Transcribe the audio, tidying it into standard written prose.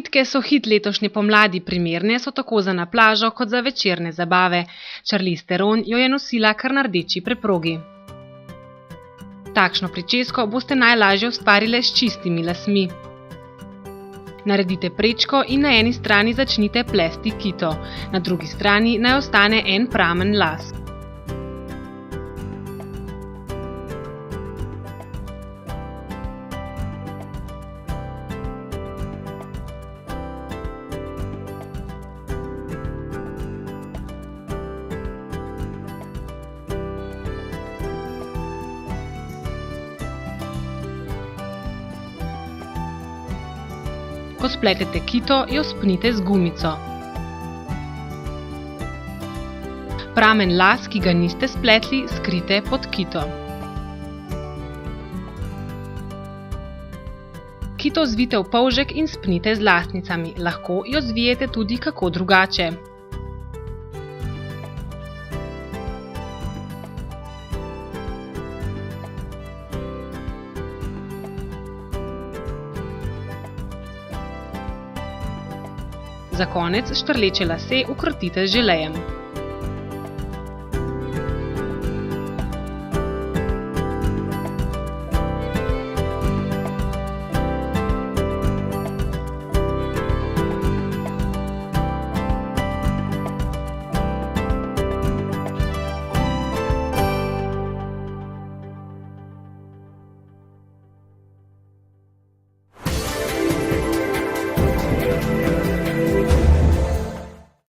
Kitke so hit letošnje pomladi, primerne so tako za na plažo kot za večerne zabave. Charlize Theron jo je nosila kar na rdeči preprogi. Takšno pričesko boste najlažje ustvarile s čistimi lasmi. Naredite prečko in na eni strani začnite plesti kito, na drugi strani naj ostane en pramen las. Ko spletete kito, jo spnite z gumico. Pramen las, ki ga niste spletli, skrijte pod kito. Kito zvijte v polžek in spnite z lasnicami, lahko jo zvijete tudi kako drugače. Za konec štrleče lase ukrotite z želejem.